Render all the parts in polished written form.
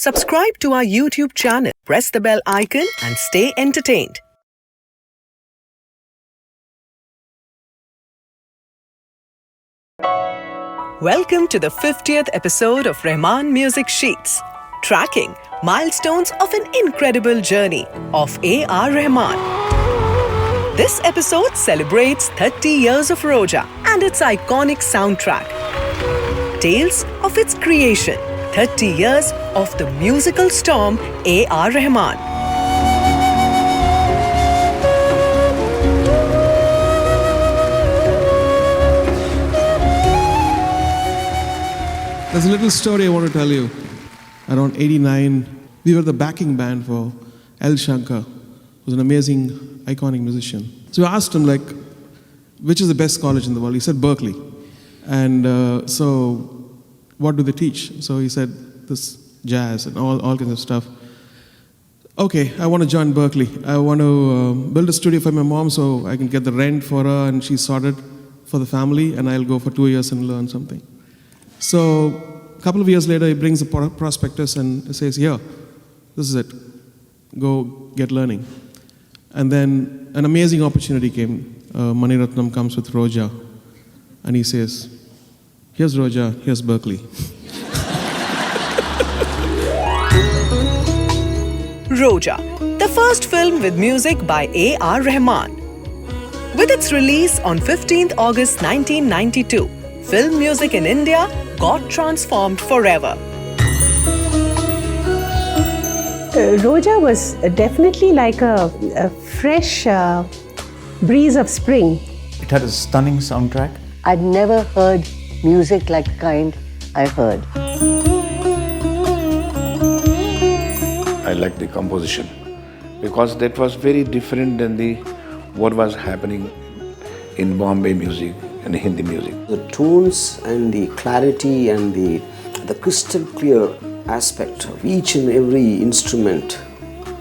Subscribe to our YouTube channel, press the bell icon and stay entertained. Welcome to the 50th episode of Rahman Music Sheets, tracking milestones of an incredible journey of A.R. Rahman. This episode celebrates 30 years of Roja and its iconic soundtrack. Tales of its creation, 30 years of the musical storm A.R. Rahman. There's a little story I want to tell you. Around 89, we were the backing band for L. Shankar, who's an amazing, iconic musician. So I asked him, which is the best college in the world? He said, Berkeley. And so, what do they teach? So he said, this jazz and all kinds of stuff. Okay, I want to join Berkeley. I want to build a studio for my mom so I can get the rent for her and she's sorted for the family, and I'll go for 2 years and learn something. So a couple of years later, he brings a prospectus and says, here, this is it. Go get learning. And then an amazing opportunity came. Mani Ratnam comes with Roja. And he says, here's Roja, here's Berkeley. Roja, the first film with music by A.R. Rahman. With its release on 15th August 1992, film music in India got transformed forever. Roja was definitely like a fresh breeze of spring. It had a stunning soundtrack. I'd never heard music like the kind I heard. I like the composition because that was very different than what was happening in Bombay music and Hindi music. The tones and the clarity and the crystal clear aspect of each and every instrument,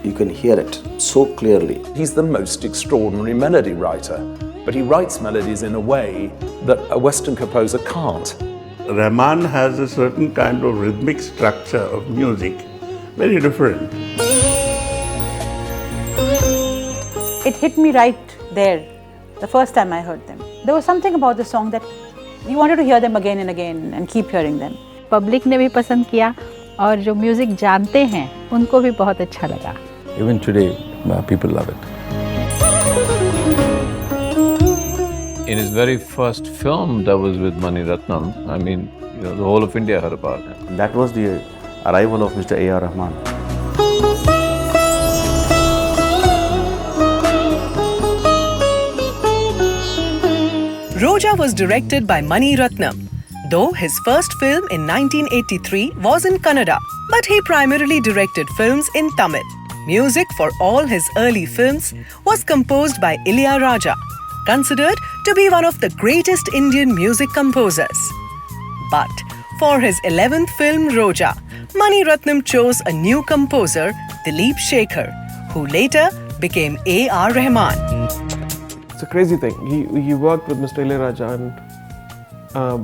you can hear it so clearly. He's the most extraordinary melody writer, but he writes melodies in a way that a Western composer can't. Rahman has a certain kind of rhythmic structure of music, very different. It hit me right there, the first time I heard them. There was something about the song that you wanted to hear them again and again and keep hearing them. Public ने भी पसंद किया और जो music जानते हैं उनको भी बहुत अच्छा लगा. Even today, people love it. In his very first film that was with Mani Ratnam, the whole of India heard about it. That was the arrival of Mr. A.R. Rahman. Roja was directed by Mani Ratnam, though his first film in 1983 was in Kannada, but he primarily directed films in Tamil. Music for all his early films was composed by Ilayaraja, considered to be one of the greatest Indian music composers. But for his 11th film Roja, Mani Ratnam chose a new composer, Shekhar, who later became A.R. Rahman. It's a crazy thing. He worked with Mr. Ilayaraja and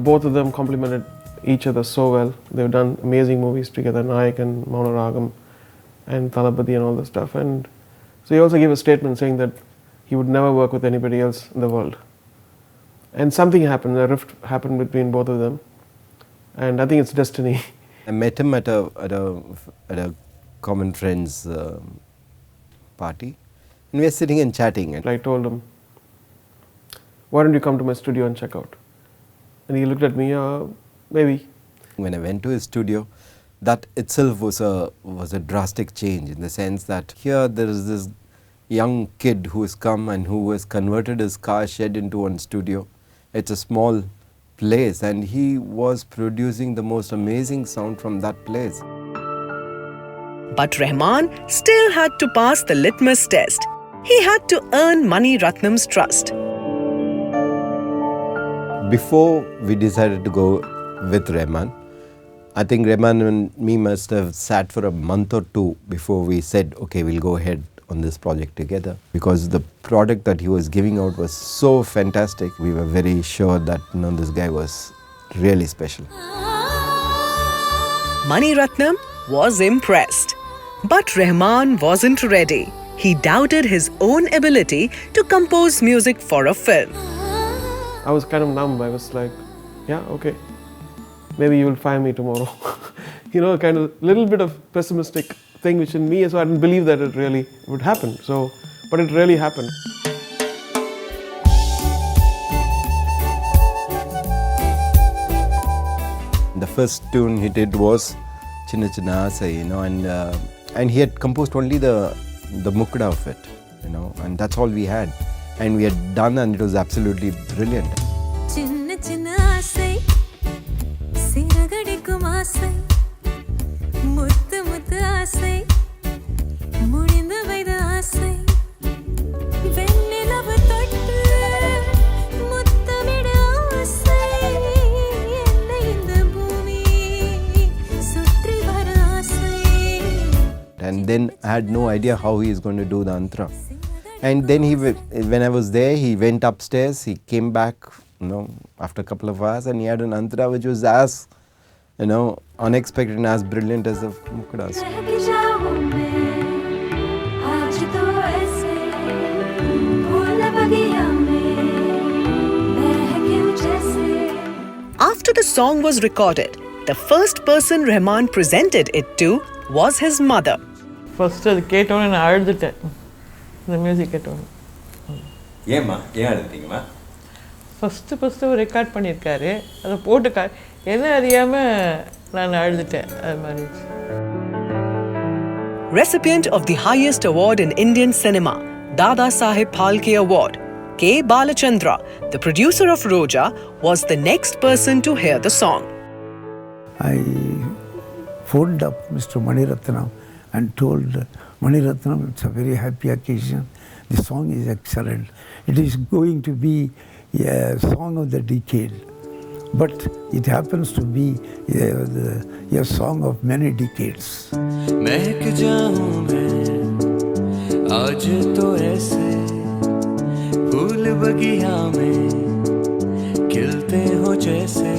both of them complemented each other so well. They've done amazing movies together, Nayak and Maunaragam and Talapati and all this stuff. And so he also gave a statement saying that he would never work with anybody else in the world. And something happened, a rift happened between both of them. And I think it's destiny. I met him at a common friend's party. And we were sitting and chatting. And I told him, why don't you come to my studio and check out? And he looked at me, maybe. When I went to his studio, that itself was a drastic change in the sense that here there is this young kid who has come and who has converted his car shed into one studio. It's a small place and he was producing the most amazing sound from that place. But Rahman still had to pass the litmus test. He had to earn Mani Ratnam's trust. Before we decided to go with Rahman, I think Rahman and me must have sat for a month or two before we said, okay, we'll go ahead on this project together. Because the product that he was giving out was so fantastic, we were very sure that this guy was really special. Mani Ratnam was impressed. But Rahman wasn't ready. He doubted his own ability to compose music for a film. I was kind of numb. I was like, yeah, okay. Maybe you will find me tomorrow. You know, kind of little bit of pessimistic thing which in me, so I didn't believe that it really would happen. So, but it really happened. The first tune he did was Chinna Chinna Asai, you know, and he had composed only the mukda of it, you know, and that's all we had. And we had done, and it was absolutely brilliant. Chinna Chinna Asai, Siragadikum Asai, Muttu Muttu Asai, Mudindu Vaida Asai, Vennilavu Thottu, Muttamida Asai, Ennai indha bhoomi, Sutri vara Asai. And then I had no idea how he is going to do the antra. And then when I was there, he went upstairs, he came back, you know, after a couple of hours, and he had an antara which was as, you know, unexpected and as brilliant as the mukdas. After the song was recorded, the first person Rahman presented it to was his mother. First, I கேட்டோனே நான் அழுதுட்டேன். The music கேட்டோனே. ஏம்மா ஏன் அழுதீங்கம்மா? First ஒரு record பண்ணியிருக்காரு, அதை போட்டு என்ன அறியாமல் நான் அழுதுட்டேன். அது மாதிரி. Recipient of the highest award in Indian cinema, Dada Saheb Phalke Award, K. Balachandra, the producer of Roja, was the next person to hear the song. I phoned up Mr. Mani Ratnam and told Mani Ratnam, it's a very happy occasion. The song is excellent. It is going to be a song of the decade. But it happens to be a song of many decades. महक जाऊं मैं आज तो ऐसे फूल बगिया में खिलते हो जैसे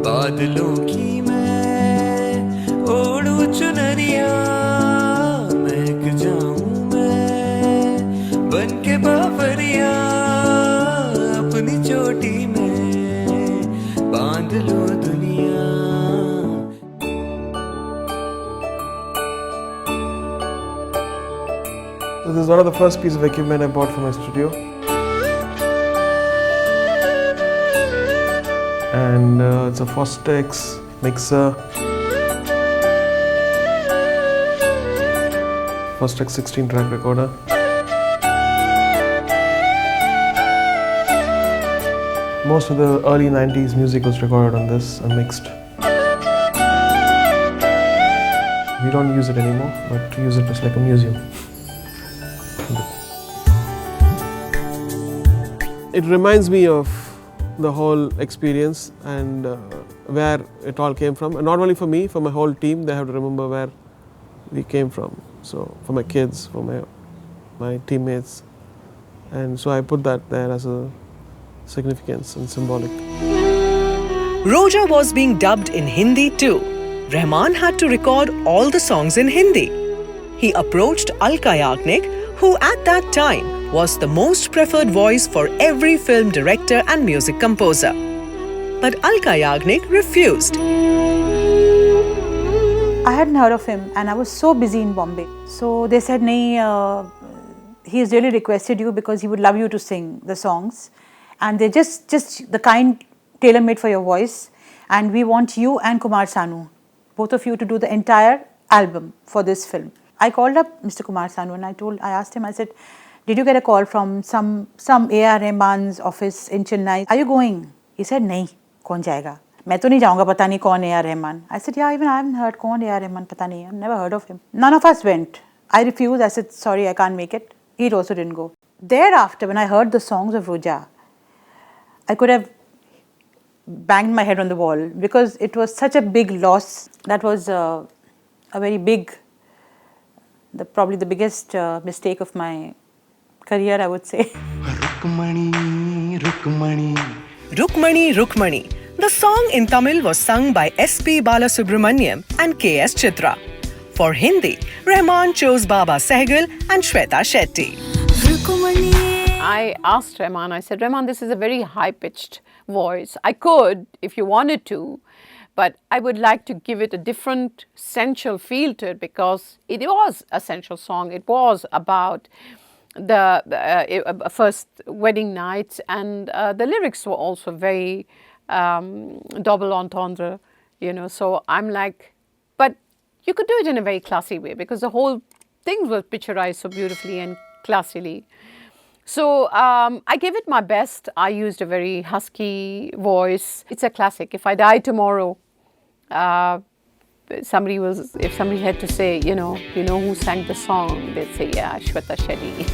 बादलों की मैं ओढ़ू चुनरिया महक जाऊं मैं बन के बावरिया अपनी चोटी में बांध लो दुनिया. So this is one of the first pieces of equipment I bought for my studio. And it's a Fostex mixer. Fostex 16-track recorder. Most of the early 90s music was recorded on this and mixed. We don't use it anymore, but we use it just like a museum. It reminds me of the whole experience and where it all came from. And not only for me, for my whole team, they have to remember where we came from. So for my kids, for my teammates. And so I put that there as a significance and symbolic. Roja was being dubbed in Hindi too. Rahman had to record all the songs in Hindi. He approached Alka Yagnik, who at that time was the most preferred voice for every film director and music composer. But Alka Yagnik refused. I hadn't heard of him and I was so busy in Bombay. So they said, "Nahi, he has really requested you because he would love you to sing the songs. And they're just the kind tailor-made for your voice. And we want you and Kumar Sanu, both of you, to do the entire album for this film." I called up Mr. Kumar Sanu and I asked him, I said, "Did you get a call from some A.R. Rahman's office in Chennai? Are you going?" He said, "Nahi, kaun jayega? Main to nahi jaunga, pata nahi kaun A.R. Rahman." I said, "Yeah, even I haven't heard kaun A.R. Rahman, pata nahi, I've never heard of him." None of us went. I refused. I said, "Sorry, I can't make it." He also didn't go. Thereafter, when I heard the songs of Roja, I could have banged my head on the wall because it was such a big loss. That was a very big, probably the biggest mistake of my career, I would say. Rukmani, Rukmani. The song in Tamil was sung by S.P. Balasubramaniam and K.S. Chitra. For Hindi, Rahman chose Baba Sehgal and Shweta Shetty. I asked Rahman, I said, Rahman, this is a very high-pitched voice. I could, if you wanted to, but I would like to give it a different sensual feel to it because it was a sensual song. It was about the first wedding night, and the lyrics were also very double entendre, you know. So I'm like, but you could do it in a very classy way because the whole thing was picturized so beautifully and classily. So I gave it my best. I used a very husky voice. It's a classic. If I die tomorrow, if somebody had to say, you know who sang the song, they'd say, yeah, Shweta Shetty.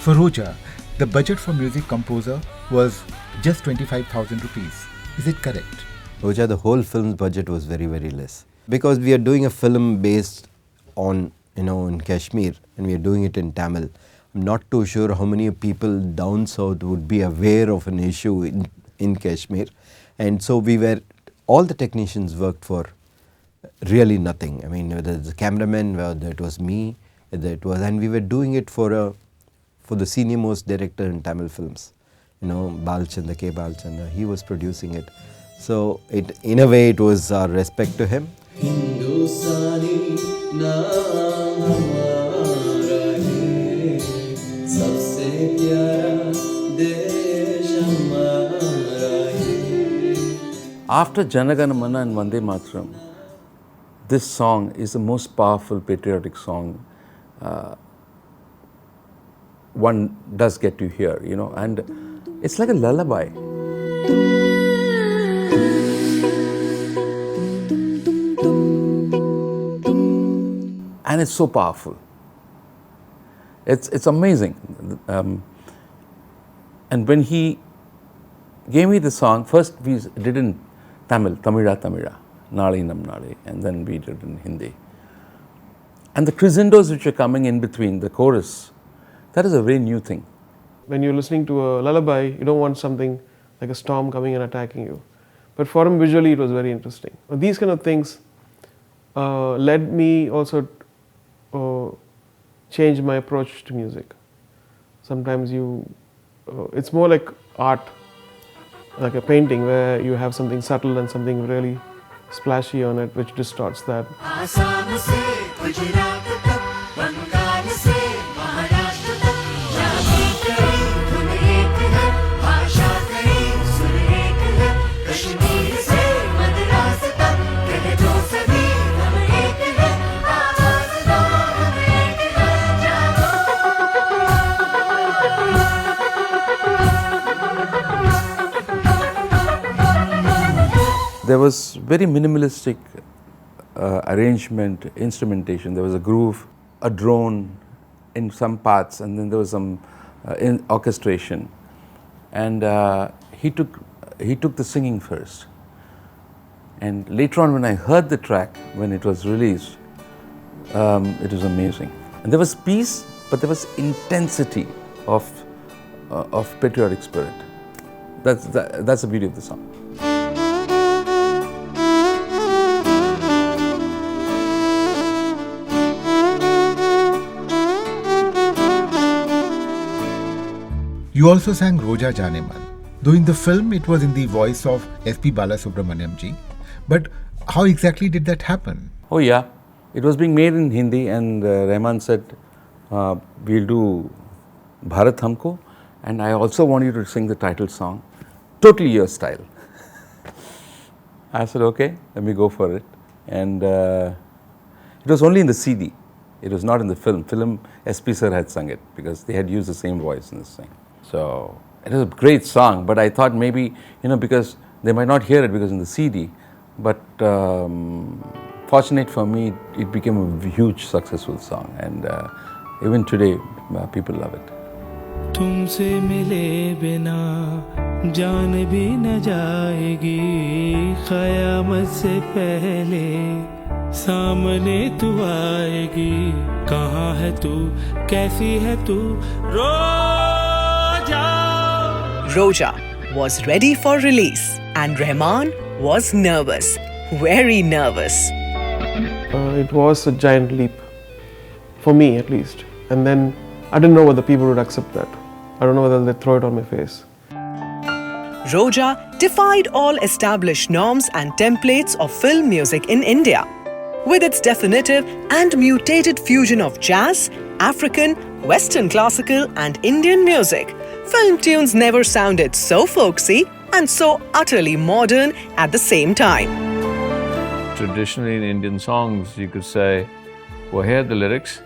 For Roja, the budget for music composer was just 25,000 rupees. Is it correct? Roja, the whole film's budget was very, very less. Because we are doing a film based on, in Kashmir, and we are doing it in Tamil. I'm not too sure how many people down south would be aware of an issue in Kashmir. And so all the technicians worked for really nothing. I mean, whether it's the cameraman, whether it was me, and we were doing it for the senior most director in Tamil films. Balchandra, K. Balchandra, he was producing it. So in a way it was our respect to him. After Janagana Mana and Vande Mataram, this song is the most powerful patriotic song one does get to hear, and it's like a lullaby. And it's so powerful. It's amazing. And when he gave me the song, first we did in Tamil, Tamira, Nali Nam Nali, and then we did in Hindi. And the crescendos which are coming in between, the chorus, that is a very new thing. When you're listening to a lullaby, you don't want something like a storm coming and attacking you. But for him, visually, it was very interesting. These kind of things led me also change my approach to music. Sometimes it's more like art, like a painting where you have something subtle and something really splashy on it, which distorts that. There was very minimalistic arrangement, instrumentation. There was a groove, a drone in some parts, and then there was some orchestration. And he took the singing first. And later on, when I heard the track, when it was released, it was amazing. And there was peace, but there was intensity of patriotic spirit. That's the beauty of the song. You also sang Roja Jaane Man. Though in the film it was in the voice of S.P. Balasubramaniam ji. But how exactly did that happen? Oh yeah, it was being made in Hindi, and Rahman said, we'll do Bharat Humko, and I also want you to sing the title song, totally your style. I said, okay, let me go for it. And it was only in the CD. It was not in the film. Film, SP sir had sung it because they had used the same voice in this thing. So it was a great song, but I thought maybe, because they might not hear it because in the CD, but fortunate for me, it became a huge successful song, and even today, people love it. तुमसे मिले बिना जान भी न जाएगी क़यामत से पहले सामने तू आएगी कहाँ है तू कैसी है तू रोजा Roja was ready for release and Rahman was nervous, very nervous. It was a giant leap, for me at least. And then I didn't know whether people would accept that. I don't know whether they'd throw it on my face. Roja defied all established norms and templates of film music in India. With its definitive and mutated fusion of jazz, African, Western classical and Indian music, film tunes never sounded so folksy and so utterly modern at the same time. Traditionally in Indian songs, you could say, well, here are the lyrics,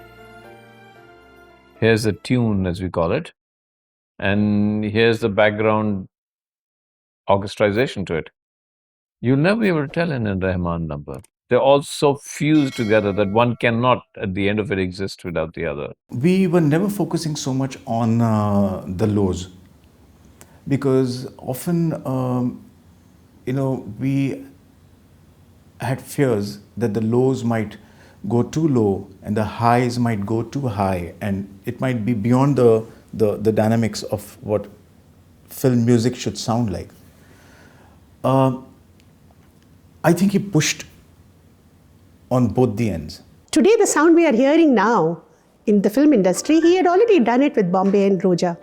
here's the tune as we call it, and here's the background orchestration to it. You'll never be able to tell in a Rahman number. They're all so fused together that one cannot, at the end of it, exist without the other. We were never focusing so much on the lows because often, we had fears that the lows might go too low and the highs might go too high, and it might be beyond the dynamics of what film music should sound like. I think he pushed on both the ends. Today, the sound we are hearing now in the film industry, he had already done it with Bombay and Roja.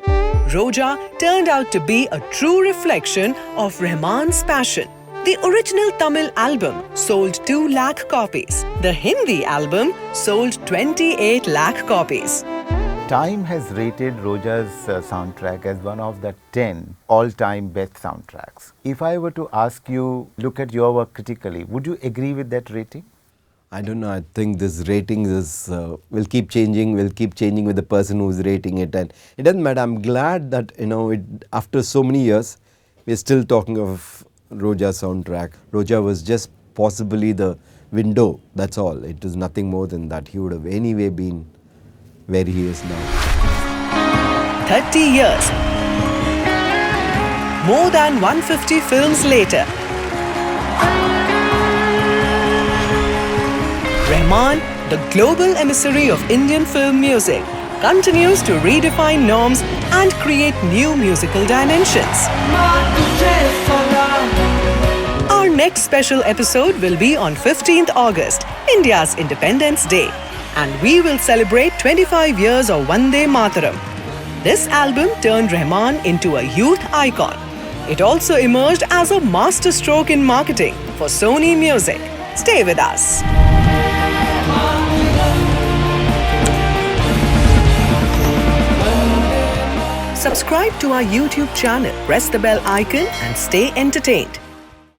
Roja turned out to be a true reflection of Rahman's passion. The original Tamil album sold 2 lakh copies. The Hindi album sold 28 lakh copies. Time has rated Roja's soundtrack as one of the 10 all-time best soundtracks. If I were to ask you, look at your work critically, would you agree with that rating? I don't know. I think this rating will keep changing. Will keep changing with the person who's rating it, and it doesn't matter. I'm glad that after so many years, we're still talking of Roja soundtrack. Roja was just possibly the window. That's all. It was nothing more than that. He would have anyway been where he is now. 30 years. More than 150 films later. Rahman, the global emissary of Indian film music, continues to redefine norms and create new musical dimensions. Our next special episode will be on 15th August, India's Independence Day, and we will celebrate 25 years of Vande Mataram. This album turned Rahman into a youth icon. It also emerged as a masterstroke in marketing for Sony Music. Stay with us. Subscribe to our YouTube channel, press the bell icon and stay entertained.